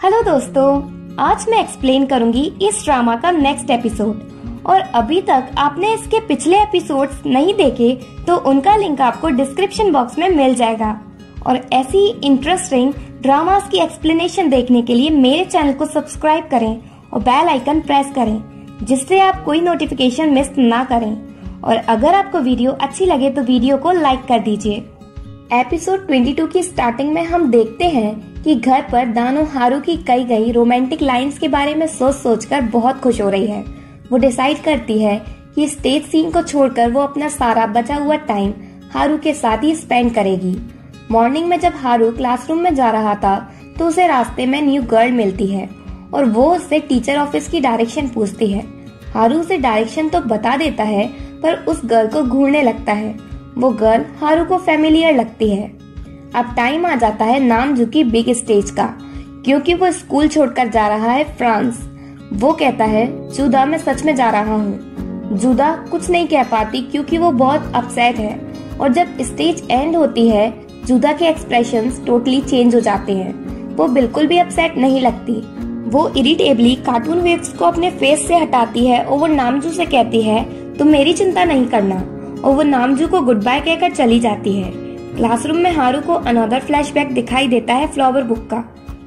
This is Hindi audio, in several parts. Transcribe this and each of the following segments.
हेलो दोस्तों, आज मैं एक्सप्लेन करूंगी इस ड्रामा का नेक्स्ट एपिसोड। और अभी तक आपने इसके पिछले एपिसोड्स नहीं देखे तो उनका लिंक आपको डिस्क्रिप्शन बॉक्स में मिल जाएगा। और ऐसी ही इंटरेस्टिंग ड्रामास की एक्सप्लेनेशन देखने के लिए मेरे चैनल को सब्सक्राइब करें और बेल आइकन प्रेस करें, जिससे आप कोई नोटिफिकेशन मिस ना करें। और अगर आपको वीडियो अच्छी लगे तो वीडियो को लाइक कर दीजिए। एपिसोड 22 की स्टार्टिंग में हम देखते हैं कि घर पर दानो हारू की कही गई रोमांटिक लाइंस के बारे में सोच सोचकर बहुत खुश हो रही है। वो डिसाइड करती है कि स्टेज सीन को छोड़कर वो अपना सारा बचा हुआ टाइम हारू के साथ ही स्पेंड करेगी। मॉर्निंग में जब हारू क्लासरूम में जा रहा था तो उसे रास्ते में न्यू गर्ल मिलती है और वो उससे टीचर ऑफिस की डायरेक्शन पूछती है। हारू उसे डायरेक्शन तो बता देता है पर उस गर्ल को घूरने लगता है। वो गर्ल हारू को फेमिलियर लगती है। अब टाइम आ जाता है नामजू की बिग स्टेज का, क्योंकि वो स्कूल छोड़कर जा रहा है फ्रांस। वो कहता है, जुदा मैं सच में जा रहा हूँ। जुदा कुछ नहीं कह पाती क्योंकि वो बहुत अपसेट है। और जब स्टेज एंड होती है जुदा के एक्सप्रेशंस टोटली चेंज हो जाते हैं। वो बिल्कुल भी अपसेट नहीं लगती। वो इरिटेबली कार्टून वेव्स को अपने फेस से हटाती है और वो नामजू से कहती है, तुम मेरी चिंता नहीं करना। और वो नामजू को गुड बाय कहकर चली जाती है। क्लासरूम में हारू को अनदर फ्लैशबैक दिखाई देता है फ्लावर बुक का।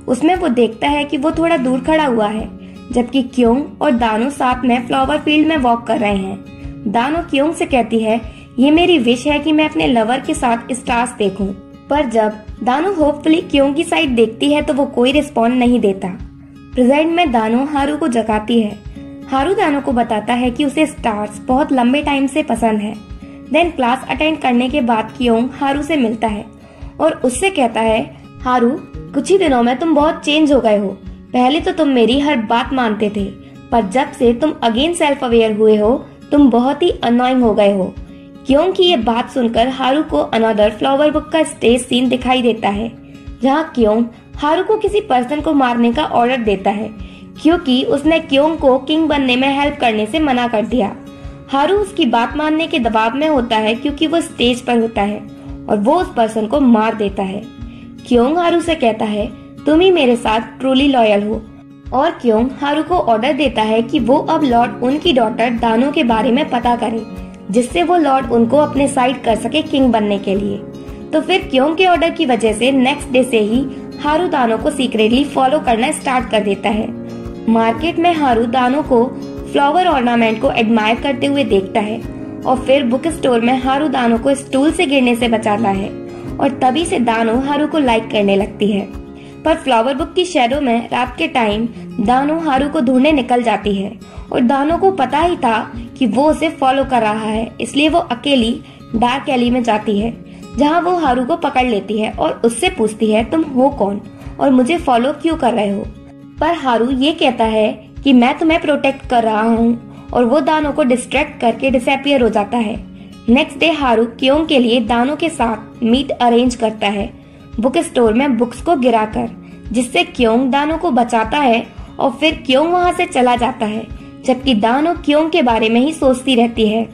उसमें वो देखता है कि वो थोड़ा दूर खड़ा हुआ है, जबकि क्योंग और दानो साथ में फ्लावर फील्ड में वॉक कर रहे हैं। दानो क्योंग से कहती है, ये मेरी विश है कि मैं अपने लवर के साथ स्टार्स देखूं। पर जब दानो होपफुली क्योंग की साइड देखती है तो वो कोई रिस्पॉन्ड नहीं देता। प्रेजेंट में दानो हारू को जगाती है। हारू दानो को बताता है कि उसे स्टार्स बहुत लंबे टाइम से पसंद है। देन क्लास अटेंड करने के बाद क्योंग हारू से मिलता है और उससे कहता है, हारू कुछ ही दिनों में तुम बहुत चेंज हो गए हो। पहले तो तुम मेरी हर बात मानते थे, पर जब से तुम अगेन सेल्फ अवेयर हुए हो तुम बहुत ही अननोइंग हो गए हो। क्योंग की ये बात सुनकर हारू को अनदर फ्लावर बुक का स्टेज सीन दिखाई देता है, जहाँ क्योंग हारू को किसी पर्सन को मारने का ऑर्डर देता है क्योंकि उसने क्योंग को किंग बनने में हेल्प करने से मना कर दिया। हारू उसकी बात मानने के दबाव में होता है क्योंकि वो स्टेज पर होता है और वो उस पर्सन को मार देता है। क्योंग हारू से कहता है, तुम ही मेरे साथ ट्रूली लॉयल हो। और क्योंग हारू को ऑर्डर देता है कि वो अब लॉर्ड उनकी डॉटर दानो के बारे में पता करे, जिससे वो लॉर्ड उनको अपने साइड कर सके किंग बनने के लिए। तो फिर क्योंग के ऑर्डर की वजह से नेक्स्ट डे से ही हारू दानो को सीक्रेटली फॉलो करना स्टार्ट कर देता है। मार्केट में हारू दानो को फ्लावर ऑर्नामेंट को एडमायर करते हुए देखता है और फिर बुक स्टोर में हारू दानो को स्टूल से गिरने से बचाता है और तभी से दानो हारू को लाइक करने लगती है। पर फ्लावर बुक की शैडो में रात के टाइम दानो हारू को ढूंढने निकल जाती है और दानो को पता ही था कि वो उसे फॉलो कर रहा है, इसलिए वो अकेली डार्क एली में जाती है, जहाँ वो हारू को पकड़ लेती है और उससे पूछती है, तुम हो कौन और मुझे फॉलो क्यों कर रहे हो। पर हारू ये कहता है कि मैं तुम्हें प्रोटेक्ट कर रहा हूँ और वो दानो को डिस्ट्रैक्ट करके डिसअपियर हो जाता है। नेक्स्ट डे हारू क्योंग के लिए दानो के साथ मीट अरेंज करता है बुक स्टोर में बुक्स को गिराकर, जिससे क्योंग दानो को बचाता है और फिर क्योंग वहाँ से चला जाता है, जबकि दानो क्योंग के बारे में ही सोचती रहती है।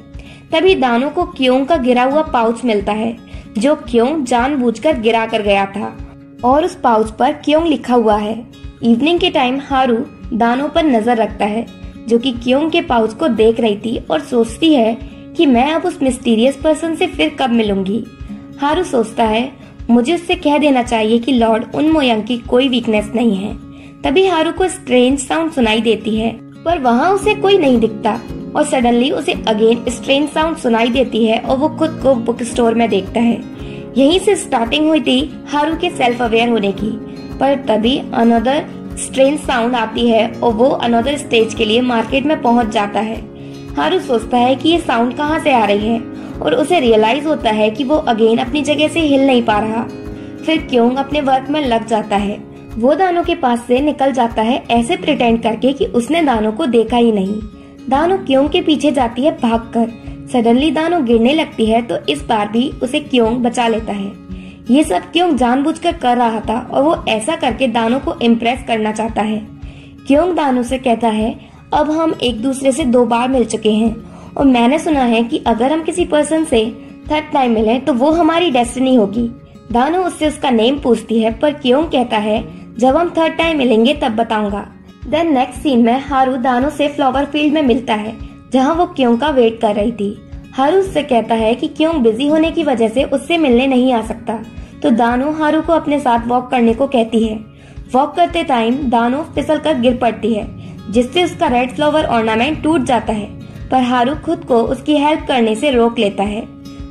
तभी दानो को क्योंग का गिरा हुआ पाउच मिलता है जो क्योंग जानबूझकर गिरा कर गया था और उस पाउच पर क्योंग लिखा हुआ है। इवनिंग के टाइम हारू दानो पर नजर रखता है जो कि क्योंग के पाउच को देख रही थी और सोचती है कि मैं अब उस मिस्टीरियस पर्सन से फिर कब मिलूंगी। हारू सोचता है, मुझे उससे कह देना चाहिए कि लॉर्ड उनमोयंग की कोई वीकनेस नहीं है। तभी हारू को स्ट्रेंज साउंड सुनाई देती है पर वहाँ उसे कोई नहीं दिखता और सडनली उसे अगेन स्ट्रेंज साउंड सुनाई देती है और वो खुद को बुक स्टोर में देखता है। यहीं से स्टार्टिंग हुई थी हारू के सेल्फ अवेयर होने की। पर तभी अनदर स्ट्रेंज साउंड आती है और वो अनदर स्टेज के लिए मार्केट में पहुंच जाता है। हारू सोचता है कि ये साउंड कहाँ से आ रही है और उसे रियलाइज होता है कि वो अगेन अपनी जगह से हिल नहीं पा रहा। फिर क्योंग अपने वर्क में लग जाता है। वो दानो के पास से निकल जाता है ऐसे प्रिटेंड करके कि उसने दानो को देखा ही नहीं। दानो क्योंग के पीछे जाती है भागकर। सडनली दानो गिरने लगती है तो इस बार भी उसे क्योंग बचा लेता है। ये सब क्योंग जानबूझकर कर रहा था और वो ऐसा करके दानो को इम्प्रेस करना चाहता है। क्योंग दानो से कहता है, अब हम एक दूसरे से 2 बार मिल चुके हैं और मैंने सुना है कि अगर हम किसी पर्सन से थर्ड टाइम मिले तो वो हमारी डेस्टिनी होगी। दानो उससे उसका नेम पूछती है पर क्योंग कहता है, जब हम थर्ड टाइम मिलेंगे तब बताऊंगा। देन नेक्स्ट सीन में हारू दानो से फ्लावर फील्ड में मिलता है जहाँ वो क्यों का वेट कर रही थी। हारू उससे कहता है कि क्यों बिजी होने की वजह से उससे मिलने नहीं आ सकता, तो दानो हारू को अपने साथ वॉक करने को कहती है। वॉक करते टाइम दानो फिसल कर गिर पड़ती है, जिससे उसका रेड फ्लावर ऑर्नामेंट टूट जाता है, पर हारू खुद को उसकी हेल्प करने से रोक लेता है।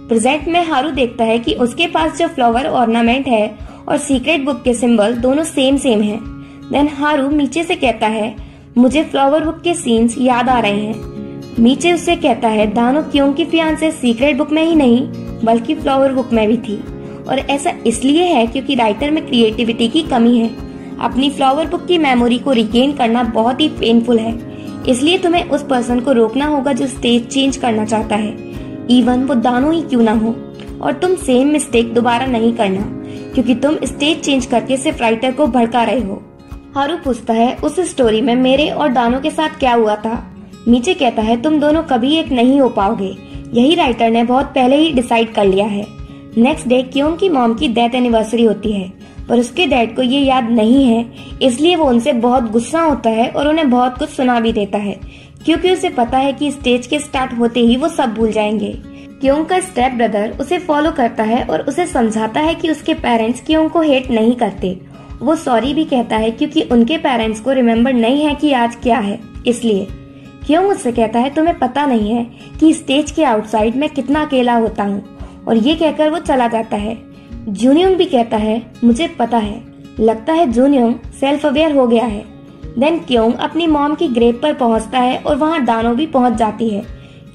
प्रेजेंट में हारू देखता है कि उसके पास जो फ्लावर ऑर्नामेंट है और सीक्रेट बुक के सिंबल दोनों सेम हैं। देन हारू मीचे से कहता है, मुझे फ्लावर बुक के सीन्स याद आ रहे हैं। मीचे उससे कहता है, दानो क्यों की फियांसे सीक्रेट बुक में ही नहीं बल्कि फ्लावर बुक में भी थी, और ऐसा इसलिए है क्योंकि राइटर में क्रिएटिविटी की कमी है। अपनी फ्लावर बुक की मेमोरी को रिगेन करना बहुत ही पेनफुल है, इसलिए तुम्हें उस पर्सन को रोकना होगा जो स्टेज चेंज करना चाहता है, इवन वो दानो ही क्यों ना हो। और तुम सेम मिस्टेक दोबारा नहीं करना, क्योंकि तुम स्टेज चेंज करके सिर्फ राइटर को भड़का रहे हो। हारू पूछता है, उस स्टोरी में मेरे और दानो के साथ क्या हुआ था? मीचे कहता है, तुम दोनों कभी एक नहीं हो पाओगे, यही राइटर ने बहुत पहले ही डिसाइड कर लिया है। नेक्स्ट डे क्यों की मॉम की डेथ एनिवर्सरी होती है, पर उसके डैड को ये याद नहीं है, इसलिए वो उनसे बहुत गुस्सा होता है और उन्हें बहुत कुछ सुना भी देता है, क्योंकि उसे पता है कि स्टेज के स्टार्ट होते ही वो सब भूल जाएंगे। क्यों का स्टेप ब्रदर उसे फॉलो करता है और उसे समझाता है कि उसके पेरेंट्स क्यों को हेट नहीं करते। वो सॉरी भी कहता है क्योंकि उनके पेरेंट्स को रिमेम्बर नहीं है कि आज क्या है, इसलिए। क्यों उससे कहता है, तुम्हें पता नहीं है कि स्टेज के आउटसाइड में कितना अकेला होता हूँ, और ये कहकर वो चला जाता है। जूनियंग भी कहता है, मुझे पता है। लगता है जूनियंग सेल्फ अवेयर हो गया है। देन क्यों अपनी मॉम की ग्रेव पर पहुंचता है और वहां दानो भी पहुंच जाती है,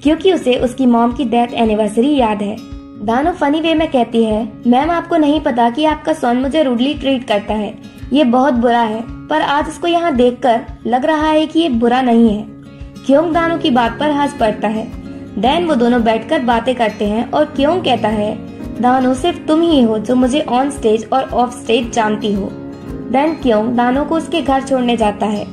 क्योंकि उसे उसकी मॉम की डेथ एनिवर्सरी याद है। दानो फनी वे में कहती है, मैम आपको नहीं पता कि आपका सन मुझे रूडली ट्रीट करता है, ये बहुत बुरा है, पर आज इसको यहाँ देखकर लग रहा है कि ये बुरा नहीं है। क्यों दानो की बात पर हंस पड़ता है। देन वो दोनों बैठकर बातें करते हैं और क्यों कहता है, दानो सिर्फ तुम ही हो जो मुझे ऑन स्टेज और ऑफ स्टेज जानती हो। देन क्यों दानो को उसके घर छोड़ने जाता है।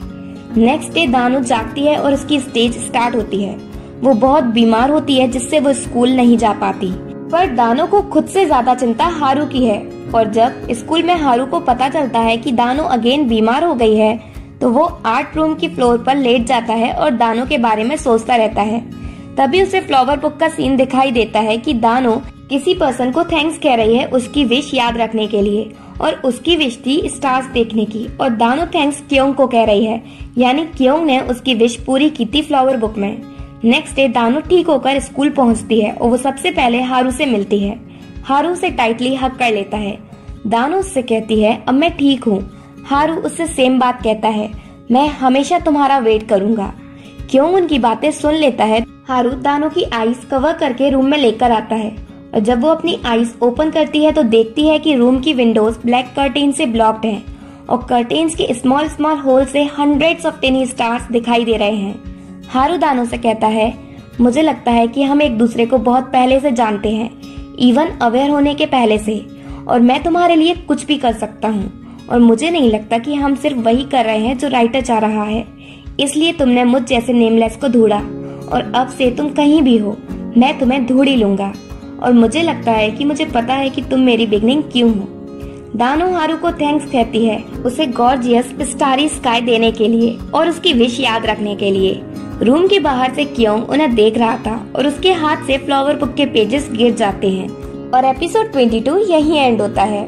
नेक्स्ट डे दानो जागती है और उसकी स्टेज स्टार्ट होती है। वो बहुत बीमार होती है, जिससे वो स्कूल नहीं जा पाती, पर दानो को खुद से ज्यादा चिंता हारू की है। और जब स्कूल में हारू को पता चलता है कि दानो अगेन बीमार हो गई है, तो वो आर्ट रूम की फ्लोर पर लेट जाता है और दानो के बारे में सोचता रहता है। तभी उसे फ्लावर बुक का सीन दिखाई देता है कि दानो किसी पर्सन को थैंक्स कह रही है उसकी विश याद रखने के लिए, और उसकी विश थी स्टार्स देखने की, और दानो थैंक्स क्यों को कह रही है, यानी क्यों ने उसकी विश पूरी की थी फ्लावर बुक में। नेक्स्ट डे दानो ठीक होकर स्कूल पहुंचती है और वो सबसे पहले हारू से मिलती है। हारू उसे टाइटली हग कर लेता है। दानो उससे कहती है, अब मैं ठीक हूँ। हारू उससे सेम बात कहता है, मैं हमेशा तुम्हारा वेट करूंगा। क्यों उनकी बातें सुन लेता है। हारू दानो की आईज कवर करके रूम में लेकर आता है, और जब वो अपनी आईज ओपन करती है तो देखती है कि रूम की विंडोज ब्लैक कर्टेन से ब्लॉक्ड हैं, और कर्टेन्स के स्मॉल स्मॉल होल से हंड्रेड्स ऑफ टेनी स्टार्स दिखाई दे रहे हैं। हारू दानो से कहता है, मुझे लगता है कि हम एक दूसरे को बहुत पहले से जानते हैं, इवन अवेयर होने के पहले से, और मैं तुम्हारे लिए कुछ भी कर सकता हूँ, और मुझे नहीं लगता कि हम सिर्फ वही कर रहे हैं जो राइटर चाह रहा है, इसलिए तुमने मुझ जैसे नेमलेस को ढूंढा, और अब से तुम कहीं भी हो मैं तुम्हें ढूंढ ही लूंगा, और मुझे लगता है कि मुझे पता है कि तुम मेरी बिगनिंग क्यों हो। दानो हारू को थैंक्स कहती है, उसे गॉर्जियस स्टारी स्काई देने के लिए और उसकी विश याद रखने के लिए। रूम के बाहर से क्यों उन्हें देख रहा था और उसके हाथ से फ्लावर बुक के पेजेस गिर जाते हैं, और एपिसोड 22 यहीं एंड होता है।